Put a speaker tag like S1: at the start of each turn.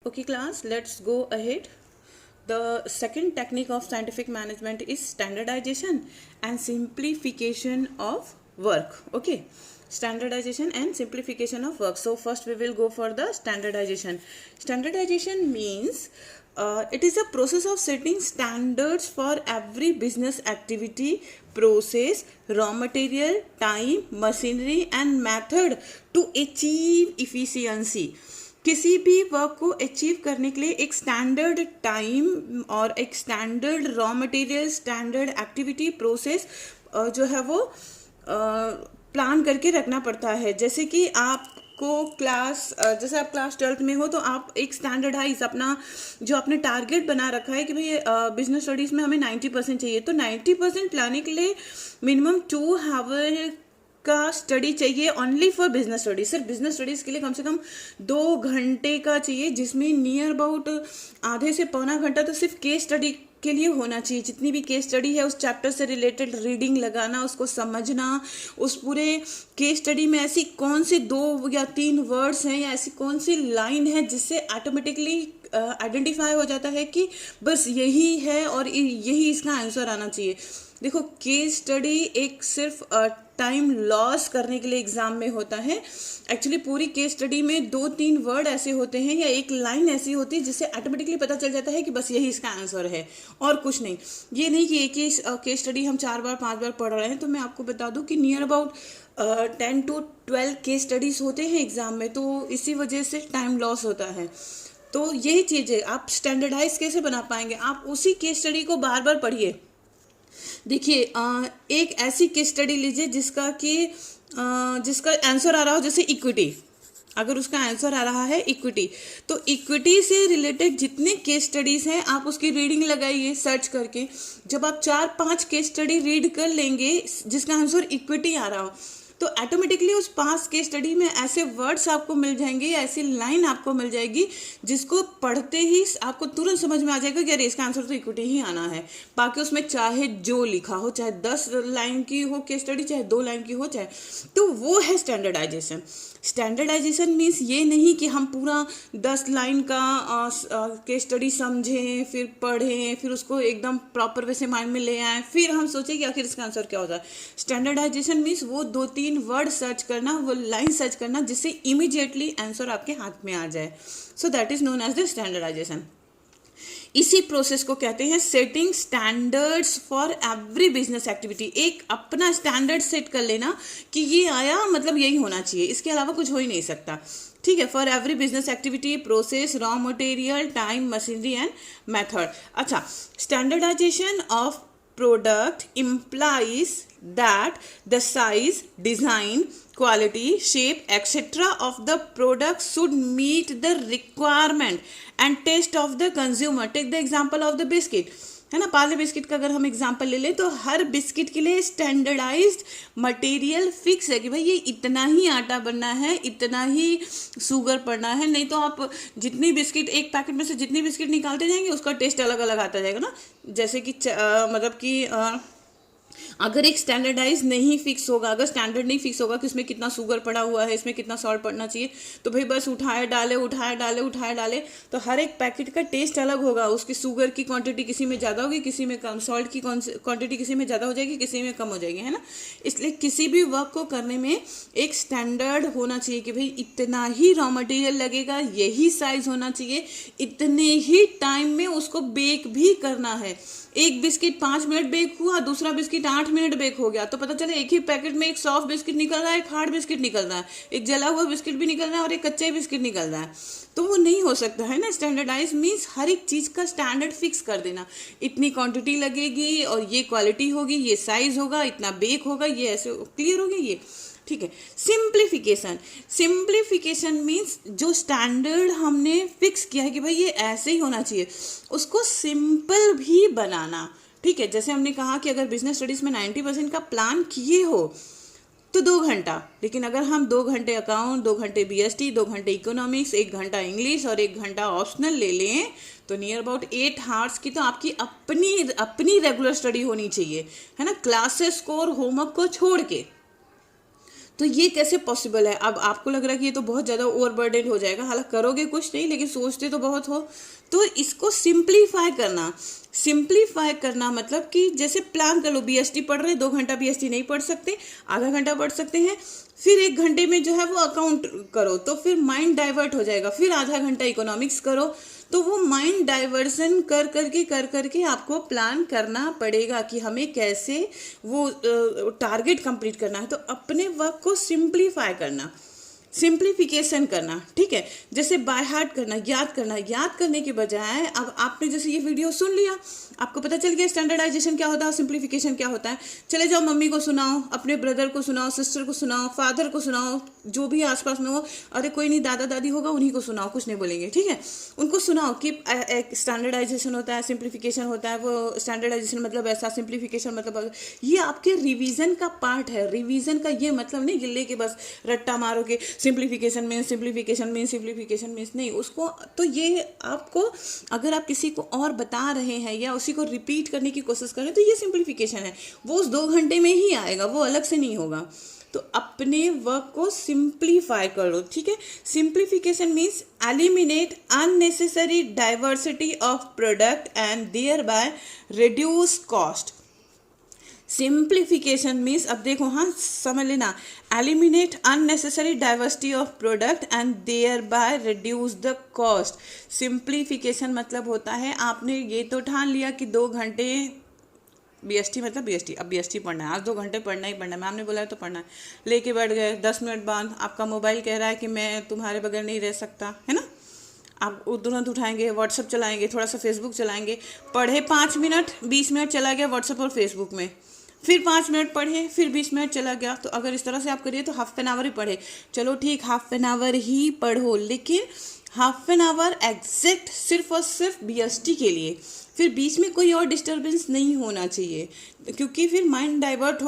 S1: Okay, class, let's go ahead. The second technique of scientific management is standardization and simplification of work. Okay, standardization and simplification of work. So first we will go for the standardization. Standardization means it is a process of setting standards for every business activity, process, raw material, time, machinery and method to achieve efficiency. किसी भी work को achieve करने के लिए एक standard time और एक standard raw material, standard activity, process जो है वो प्लान करके रखना पड़ता है. जैसे कि आपको जैसे आप क्लास 12th में हो तो आप एक स्टैंडर्डाइज अपना जो आपने टारगेट बना रखा है कि भाई बिजनेस स्टडीज़ में हमें 90% चाहिए, तो 90% लाने के लिए मिनिमम 2 आवर का स्टडी चाहिए ओनली फॉर बिजनेस स्टडीज. सिर्फ बिजनेस स्टडीज के लिए कम से कम 2 घंटे का चाहिए, जिसमें नियर अबाउट आधे से पौना घंटा तो सिर्फ केस स्टडी के लिए होना चाहिए. जितनी भी केस स्टडी है उस चैप्टर से रिलेटेड रीडिंग लगाना, उसको समझना, उस पूरे केस स्टडी में ऐसी कौन से 2 या 3 वर्ड्स हैं या ऐसी कौन सी लाइन है जिससे ऑटोमेटिकली आइडेंटिफाई हो जाता है कि बस यही है और यही इसका आंसर आना चाहिए. देखो, केस स्टडी एक सिर्फ टाइम लॉस करने के लिए एग्जाम में होता है. एक्चुअली पूरी केस स्टडी में 2-3 वर्ड ऐसे होते हैं या एक लाइन ऐसी होती है जिससे ऑटोमेटिकली पता चल जाता है कि बस यही इसका आंसर है और कुछ नहीं. ये नहीं कि एक ही केस स्टडी हम 4 बार 5 बार पढ़ रहे हैं. तो मैं आपको बता दूं कि near about 10 to 12 case studies होते हैं एग्जाम में, तो इसी वजह से टाइम लॉस होता है. तो यही चीज़ है, आप स्टैंडर्डाइज कैसे बना पाएंगे? आप उसी केस स्टडी को बार बार पढ़िए. देखिए, एक ऐसी केस स्टडी लीजिए जिसका आंसर आ रहा हो, जैसे इक्विटी. अगर उसका आंसर आ रहा है इक्विटी, तो इक्विटी से रिलेटेड जितने केस स्टडीज हैं आप उसकी रीडिंग लगाइए सर्च करके. जब आप 4-5 केस स्टडी रीड कर लेंगे जिसका आंसर इक्विटी आ रहा हो, तो ऑटोमेटिकली उस 5 केस स्टडी में ऐसे वर्ड्स आपको मिल जाएंगे या ऐसी लाइन आपको मिल जाएगी जिसको पढ़ते ही आपको तुरंत समझ में आ जाएगा कि अरे इसका आंसर तो इक्विटी ही आना है. बाकी उसमें चाहे जो लिखा हो, चाहे 10 लाइन की हो केस स्टडी, चाहे 2 लाइन की हो, चाहे, तो वो है स्टैंडर्डाइजेशन. स्टैंडर्डाइजेशन मीन्स ये नहीं कि हम पूरा 10 लाइन का केस स्टडी समझें, फिर पढ़ें, फिर उसको एकदम प्रॉपर वे से माइंड में ले आएँ, फिर हम सोचें कि आखिर इसका आंसर क्या होता है. स्टैंडर्डाइजेशन मीन्स वो 2-3 वर्ड सर्च करना, वो लाइन सर्च करना जिससे इमीडिएटली आंसर आपके हाथ में आ जाए. So that is known as the standardization. इसी प्रोसेस को कहते हैं setting standards for every business activity. एक अपना स्टैंडर्ड सेट कर लेना कि ये आया मतलब यही होना चाहिए, इसके अलावा कुछ हो ही नहीं सकता. ठीक है, for every business activity, process, raw material, time, machinery and method. अच्छा, standardization of product implies that the size, design, quality, shape, etc. of the product should meet the requirement and taste of the consumer. Take the example of the biscuit, है ना. Parle biscuit का अगर हम example ले लें तो हर biscuit के लिए स्टैंडर्डाइज्ड मटेरियल फिक्स है कि भाई ये इतना ही आटा बनना है, इतना ही शुगर पड़ना है. नहीं तो आप जितनी बिस्किट, एक पैकेट में से जितनी बिस्किट निकालते जाएंगे उसका टेस्ट अलग अलग आता जाएगा ना. जैसे कि मतलब कि अगर एक स्टैंडर्डाइज नहीं फिक्स होगा, अगर स्टैंडर्ड नहीं फिक्स होगा कि इसमें कितना शुगर पड़ा हुआ है, इसमें कितना सॉल्ट पड़ना चाहिए, तो भाई बस उठाए डाले तो हर एक पैकेट का टेस्ट अलग होगा. उसकी शुगर की क्वांटिटी किसी में ज़्यादा होगी, किसी में कम, सॉल्ट की क्वांटिटी किसी में ज़्यादा हो जाएगी, किसी में कम हो जाएगी, है ना. इसलिए किसी भी वर्क को करने में एक स्टैंडर्ड होना चाहिए कि भाई इतना ही रॉ मटेरियल लगेगा, यही साइज होना चाहिए, इतने ही टाइम में उसको बेक भी करना है. एक बिस्किट 5 मिनट बेक हुआ, दूसरा बिस्किट 8 मिनट बेक हो गया, तो पता चले एक ही पैकेट में एक सॉफ्ट बिस्किट निकल रहा है, एक हार्ड बिस्किट निकल रहा है, एक जला हुआ बिस्किट भी निकल रहा है और एक कच्चा बिस्किट निकल रहा है. तो वो नहीं हो सकता है ना. स्टैंडर्डाइज मीन्स हर एक चीज़ का स्टैंडर्ड फिक्स कर देना. इतनी क्वांटिटी लगेगी और ये क्वालिटी होगी, ये साइज होगा, इतना बेक होगा, ये ऐसे क्लियर होगी ये. ठीक है. सिंप्लीफिकेशन मीन्स जो स्टैंडर्ड हमने फिक्स किया है कि भाई ये ऐसे ही होना चाहिए, उसको सिंपल भी बनाना. ठीक है, जैसे हमने कहा कि अगर बिजनेस स्टडीज़ में 90% का प्लान किए हो तो 2 घंटा, लेकिन अगर हम 2 घंटे अकाउंट, 2 घंटे BST, 2 घंटे इकोनॉमिक्स, 1 घंटा इंग्लिश और 1 घंटा ऑप्शनल ले लें तो नियर अबाउट 8 आवर्स की तो आपकी अपनी रेगुलर स्टडी होनी चाहिए, है ना. क्लासेस को और होमवर्क को छोड़ के तो ये कैसे पॉसिबल है? अब आपको लग रहा है कि ये तो बहुत ज़्यादा ओवरबर्डन हो जाएगा, हालांकि करोगे कुछ नहीं लेकिन सोचते तो बहुत हो। तो इसको सिंप्लीफाई करना मतलब कि जैसे प्लान कर लो, बीएसटी पढ़ रहे, 2 घंटा बीएसटी नहीं पढ़ सकते, आधा घंटा पढ़ सकते हैं, फिर 1 घंटे में जो है वो अकाउंट करो, तो फिर माइंड डाइवर्ट हो जाएगा, फिर आधा घंटा इकोनॉमिक्स करो। तो वो माइंड डाइवर्सन कर करके आपको प्लान करना पड़ेगा कि हमें कैसे वो टारगेट कंप्लीट करना है। तो अपने वर्क को सिंप्लीफिकेशन करना, ठीक है। जैसे बाय हार्ट करना, याद करने के बजाय अब आपने जैसे ये वीडियो सुन लिया, आपको पता चल गया स्टैंडर्डाइजेशन क्या होता है, सिंप्लीफिकेशन क्या होता है। चले जाओ मम्मी को सुनाओ, अपने ब्रदर को सुनाओ, सिस्टर को सुनाओ, फादर को सुनाओ, जो भी आसपास में हो, अरे कोई नहीं दादा दादी होगा उन्हीं को सुनाओ, कुछ नहीं बोलेंगे, ठीक है। उनको सुनाओ कि एक स्टैंडर्डाइजेशन होता है, सिंप्लीफिकेशन होता है, वो स्टैंडर्डाइजेशन मतलब ऐसा, सिंप्लीफिकेशन मतलब ये आपके रिवीजन का पार्ट है। रिवीजन का ये मतलब नहीं गिल्ले के बस रट्टा मारोगे सिंप्लीफिकेशन मीन्स नहीं उसको। तो ये आपको, अगर आप किसी को और बता रहे हैं या उसी को रिपीट करने की कोशिश करें तो ये सिंप्लीफिकेशन है, वो उस 2 घंटे में ही आएगा, वो अलग से नहीं होगा। तो अपने वर्क को सिंप्लीफाई कर लो, ठीक है। Simplification means eliminate unnecessary diversity of product and thereby reduce cost. Simplification means, अब देखो, हाँ समझ लेना, eliminate unnecessary diversity of product and thereby reduce the cost. Simplification मतलब होता है आपने ये तो ठान लिया कि 2 घंटे बीएसटी मतलब बीएसटी, अब बीएसटी पढ़ना है, आज 2 घंटे पढ़ना ही पढ़ना है, मैम ने बोला है तो पढ़ना है, लेके बैठ गए। 10 मिनट बाद आपका मोबाइल कह रहा है कि मैं तुम्हारे बगैर नहीं रह सकता, है ना। आप तुरंत उठाएंगे, व्हाट्सअप चलाएंगे, थोड़ा सा फेसबुक चलाएंगे, पढ़े 5 मिनट, 20 मिनट चला गया व्हाट्सअप और फेसबुक में, फिर 5 मिनट पढ़े, फिर 20 मिनट चला गया। तो अगर इस तरह से आप करिए तो हाफ एन आवर ही पढ़े, चलो ठीक, हाफ एन आवर ही पढ़ो, लेकिन हाफ एन आवर एग्जैक्ट सिर्फ और सिर्फ बीएसटी के लिए, फिर बीच में कोई और डिस्टर्बेंस नहीं होना चाहिए, क्योंकि फिर माइंड डाइवर्ट हो